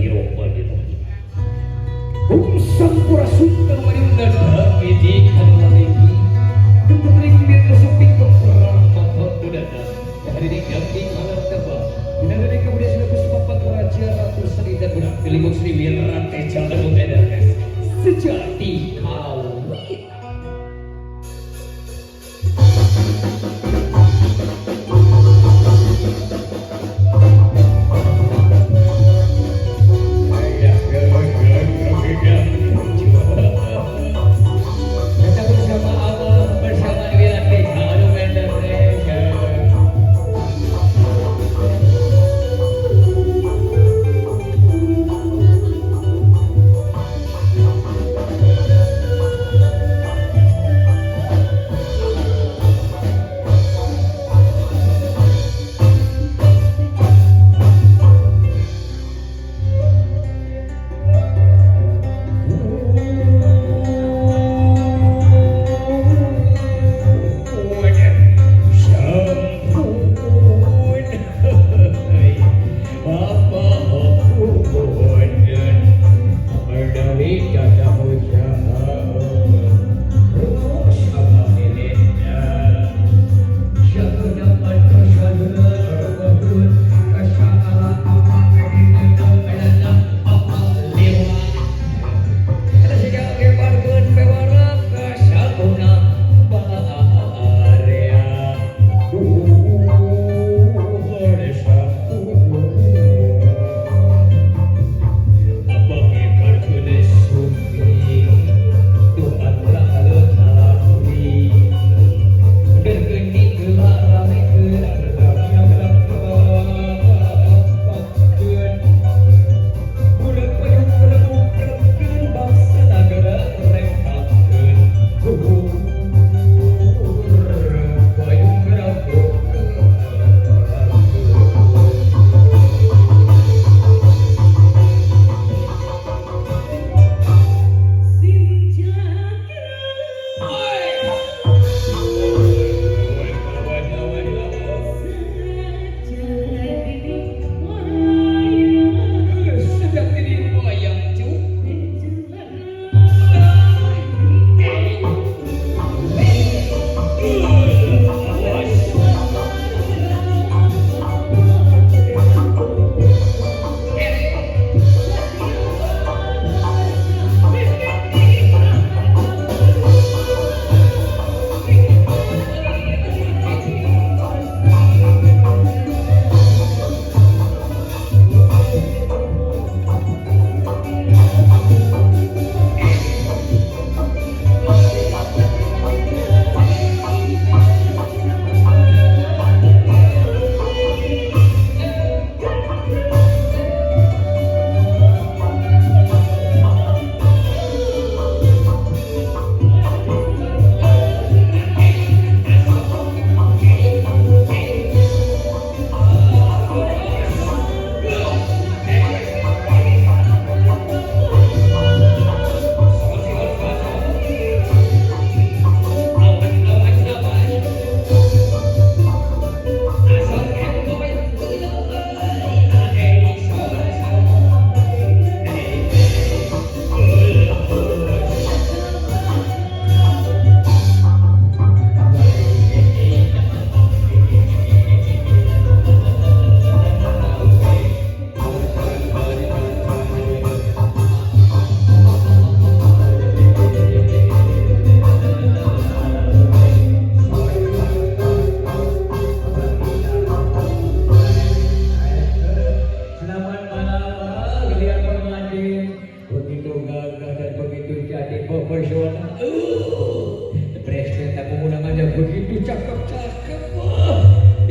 Bismillahirrahmanirrahim. Kum sampura sunda marinda dhamiti kalwaliki Kentering mirna sepi keperang bapak dudada Dari digampi kalah tebal Bina dari kemudian sudah kuspapak raja ratu seri dan budak Pilih Sri Wirate jalan edares Sejati kau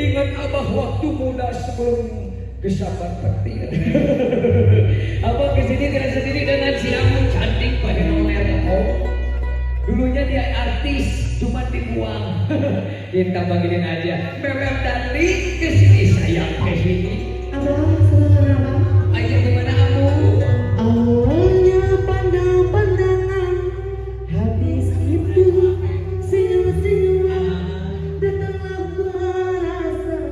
Ingat abah waktu muda sebelum kesabar petir. Abah kesini tidak sendiri dengan si Amun cantik pada nomer. Dulunya dia artis, cuma dibuang. Kita panggilin aja Memer Dali kesini, sayang kesini. Abah, selamat malam. Ayo gimana Amu? Awalnya pandang-pandangan, habis itu senyum-senyuman, datanglah perasaan,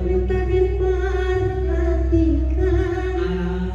minta diperhatikan.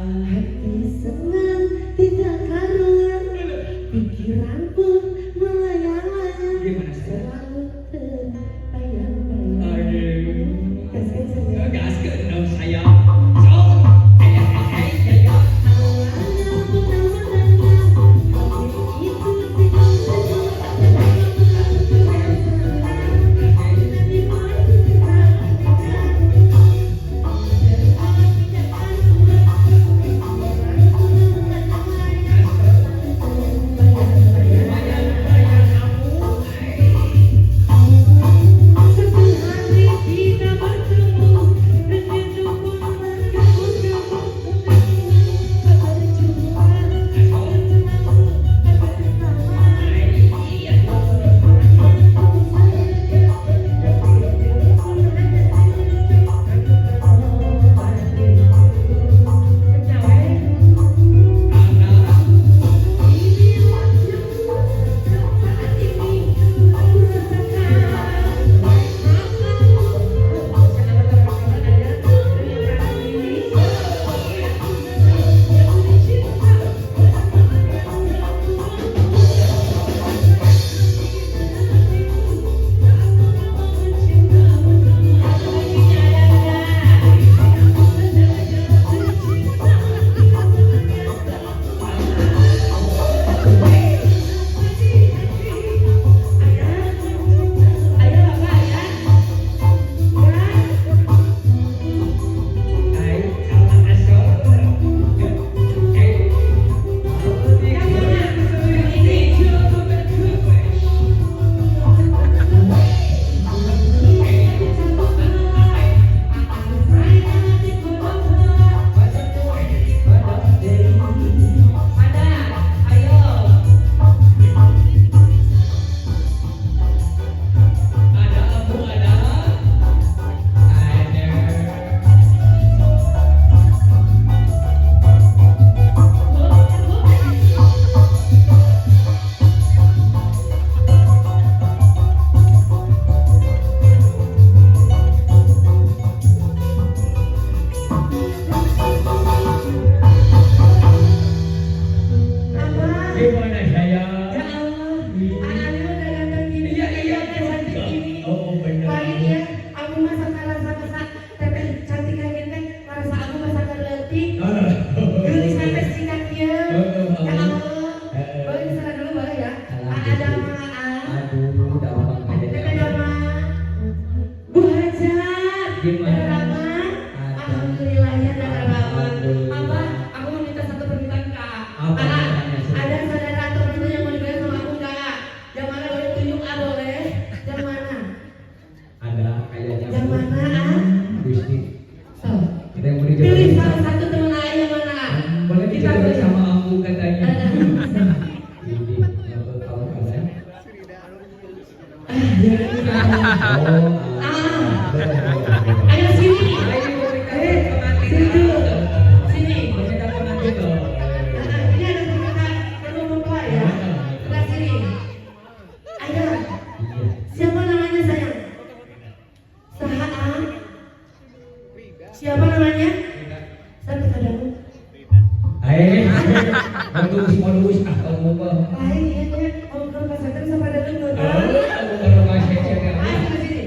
modus ah kamu mah. Lain ya teh, ngobrol pas satria sama ada lembut. Kamu kalau masih cek. Ayo ke sini.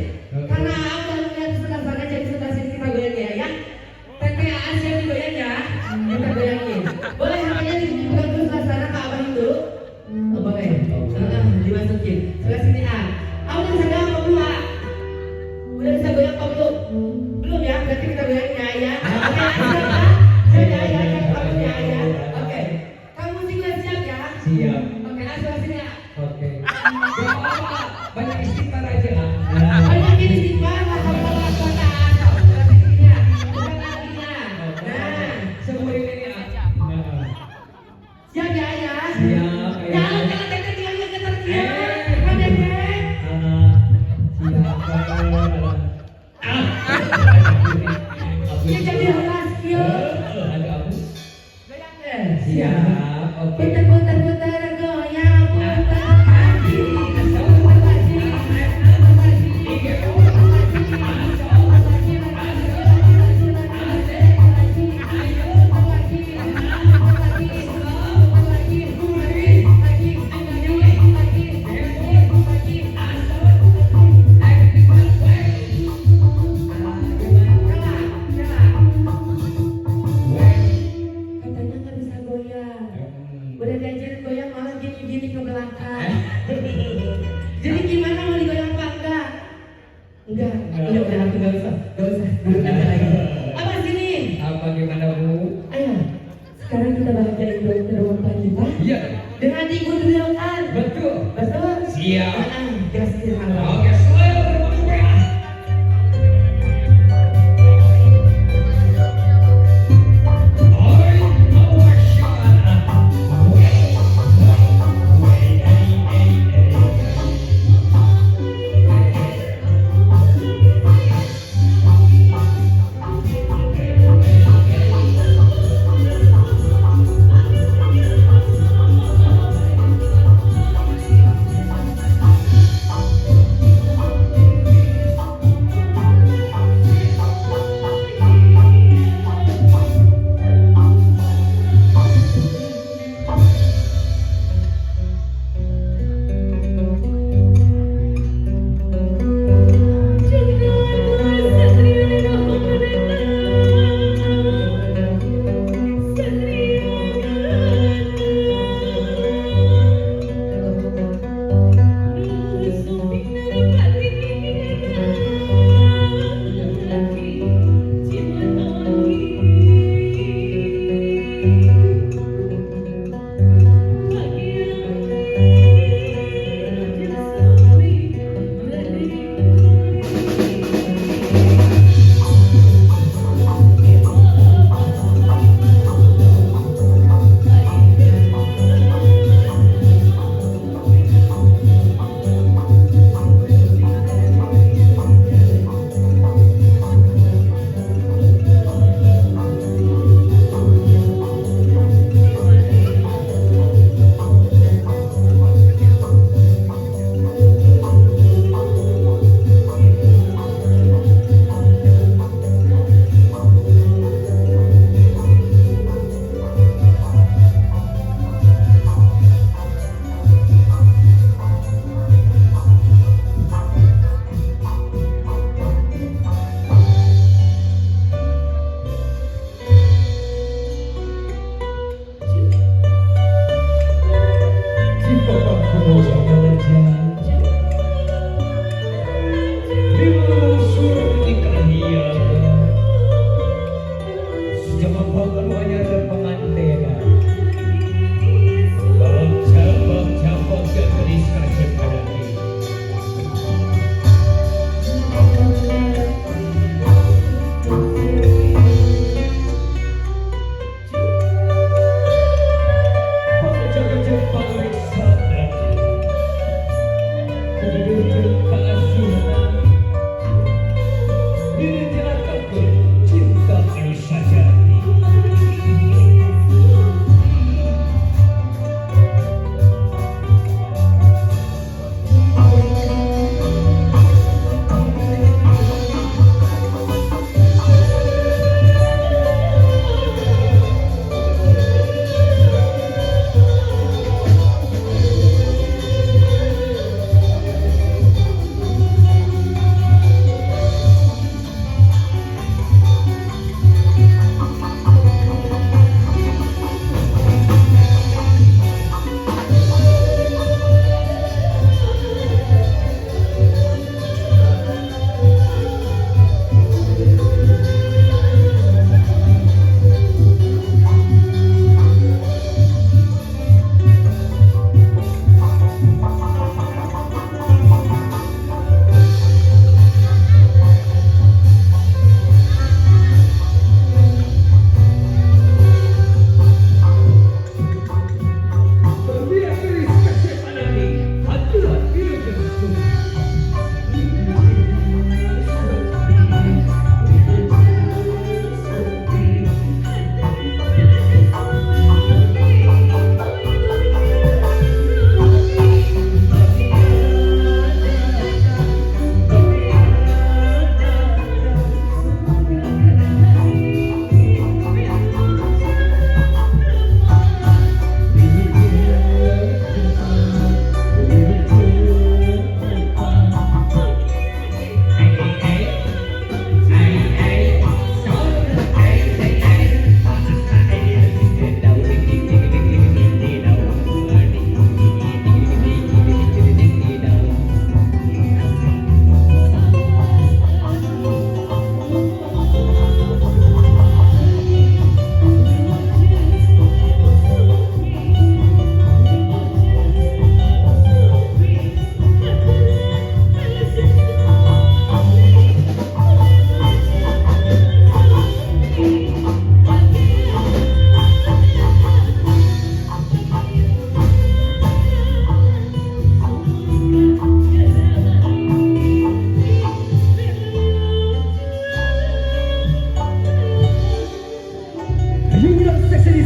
Karena aku lihat sebelah sana jadi sebelah sini kita goyang ya. TPA siap digoyang ya. Kita goyangin. Boleh namanya dibuka dulu sebelah sana ke abang dulu. Oh, boleh. Dimasukin. Sebelah sini ah. Aku udah bisa goyang apa belum ah? Udah bisa goyang apa belum? Belum ya. Berarti kita goyangin ya. Oke, siap ah. Siap ya. Kamu ya. Oke. Kamu juga siap ya? Siap. Oke, sebelah sini ah. Oke. Gak apa-apa. Banyak istighfar aja. Banyak ini sih Pak, masalah sebelah sini ya. Bukan laginya. Nah, Semua ini ah. siap ya ya. Siap. Jangan tetek dia ketertian. Kan Dek? Ya jadi halas kieu. Ada aku. Goyang deh. Siap. Oke. Putar goyang putar kaki. Putar lagi. Katanya nggak bisa goyang. Udah diajarin goyang malah gini-gini ke belakang. Jadi gimana mau digoyang apa enggak? Enggak. Udah aku nggak usah. Duduk aja lagi. Apa sini? Apa gimana Bu? Ayo. Sekarang kita bahagiain dong terowongan kita Iya. dengan digundulkan. Betul. Betul? Siap. Kasih salam. Oke, selalu termasuk ya.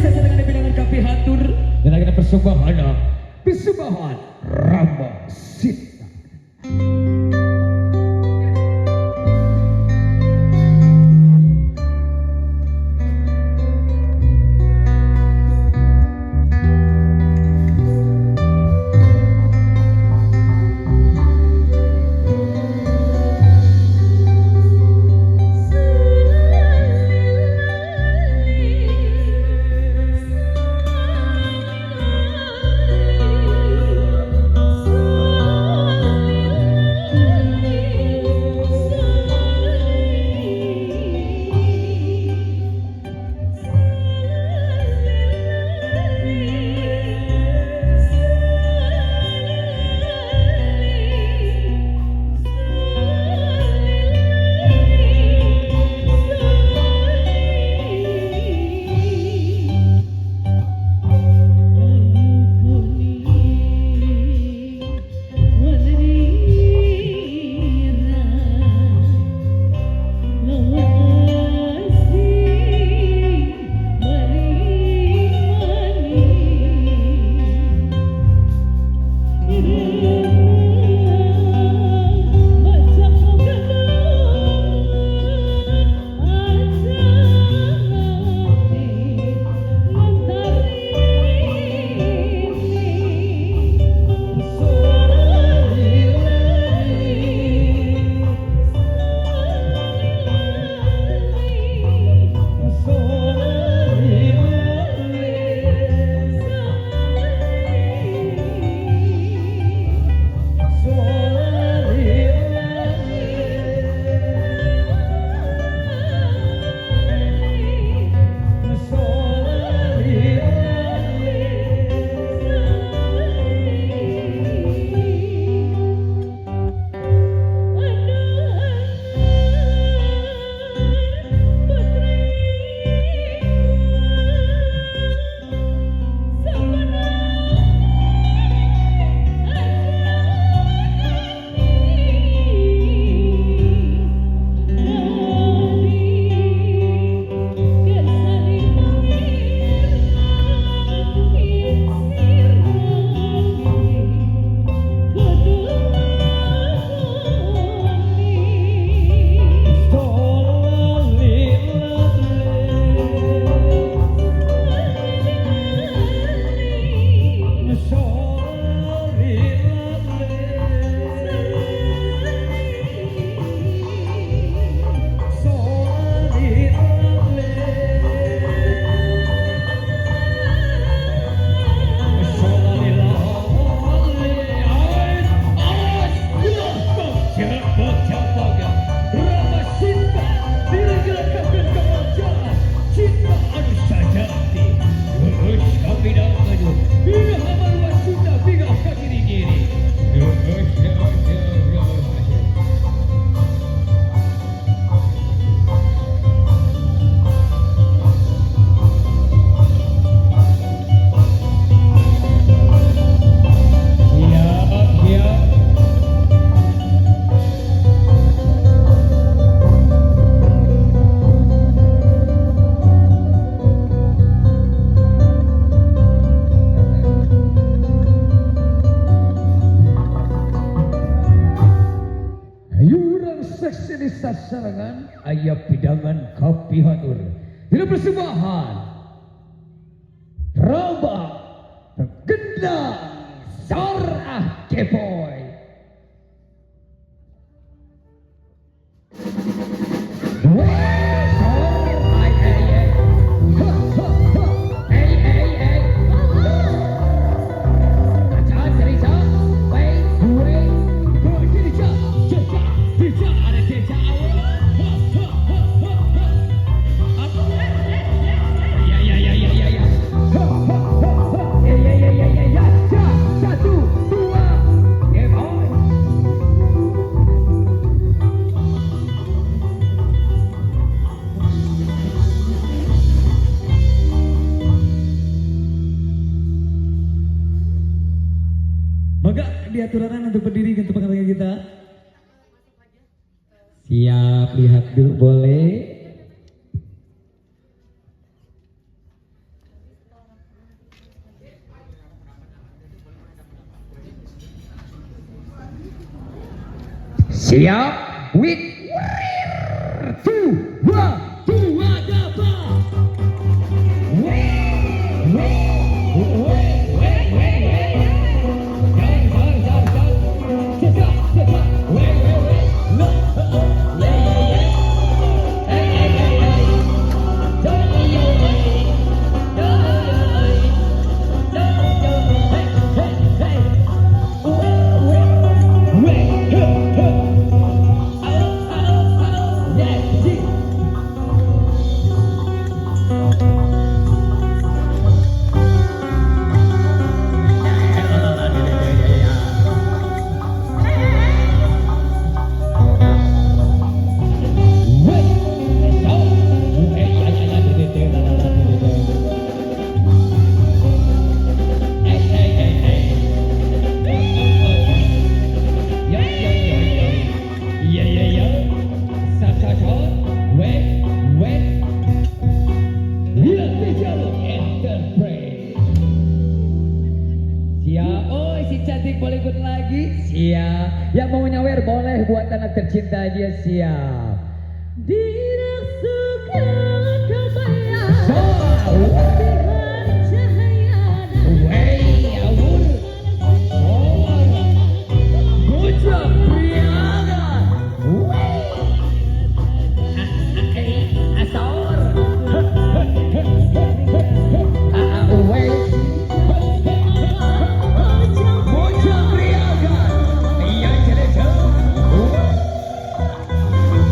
sasaran bilangan kapi hatur dan akan persembahan Rama Sita. sasarangan ayah pidangan kapihatur tidak persembahan Rama tergendang Sarah Kepoy. Maka diaturakan untuk berdiri ke tempat kita. Siap, lihat dulu boleh. Siap, with two, one, dapat. Siap, oh si cantik boleh ikut lagi. Siap, yang mau nyawer boleh buat anak tercinta dia. Siap. Dirasukan kebayang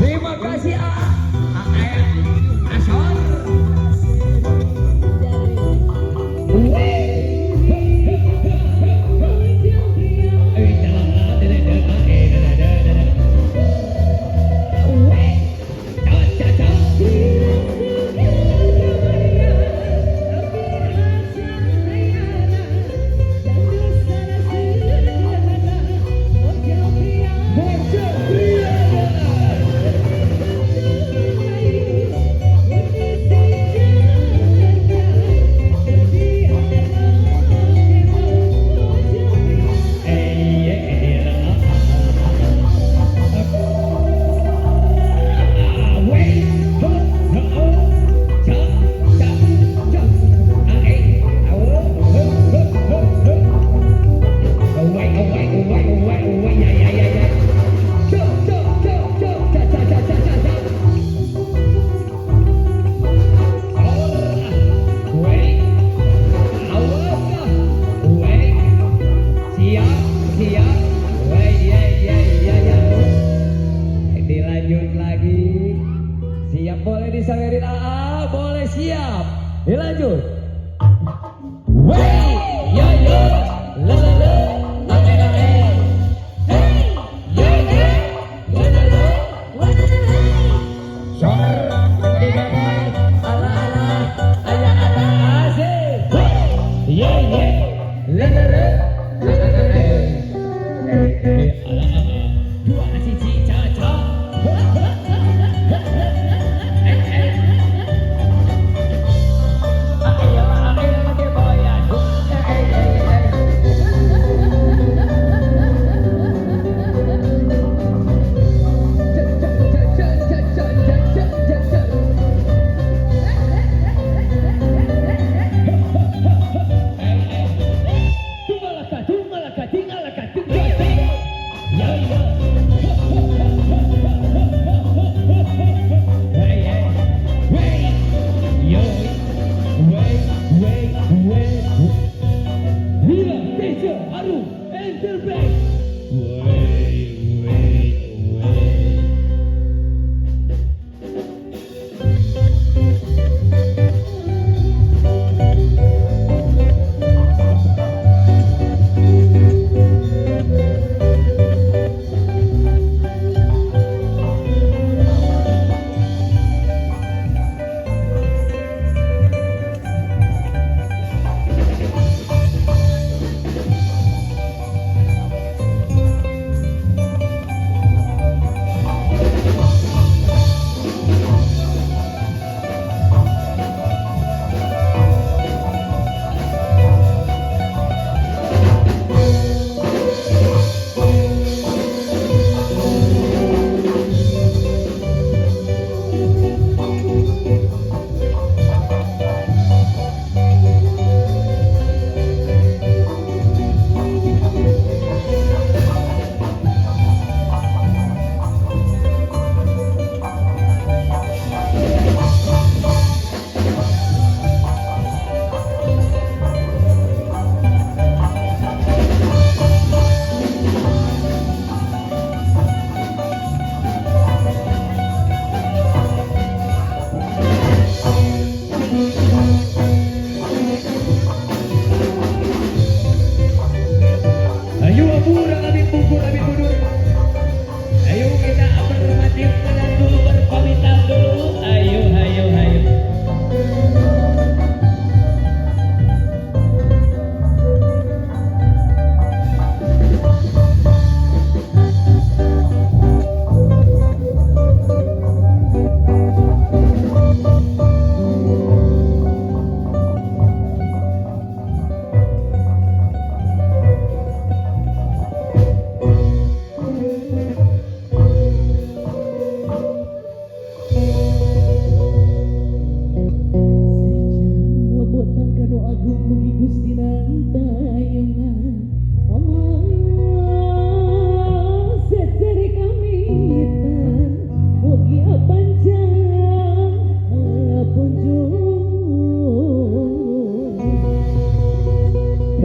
Terima kasih Asor. Dilanjut lagi. Siap, boleh disangerin AA, boleh siap. Dilanjut. Wey, yo yo, la la la, ame ame. Hey, yo yo, la la la, la la la. Shor, di mana? Ala ala, ala ala asik. Yo yo, la la la, la la la. Ala ala, dua cici caca. nu agung mugi Gusti nantayungan omong secari kamitan mugi abanjang punjung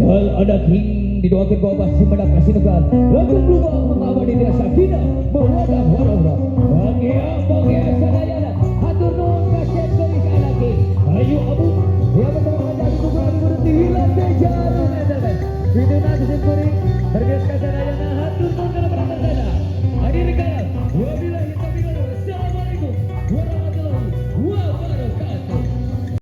Hal ada king didoakan bahwa si medak kasih negar lagu lupa mengabadi desa bina berwadah warah bagia sadayana hatur nuhun kasih kami ke lagi ayo abu yang bersama jadi kuburan berhenti hilang dejaru netemen video nanti sempuri bergerak sadayana hatur nuhun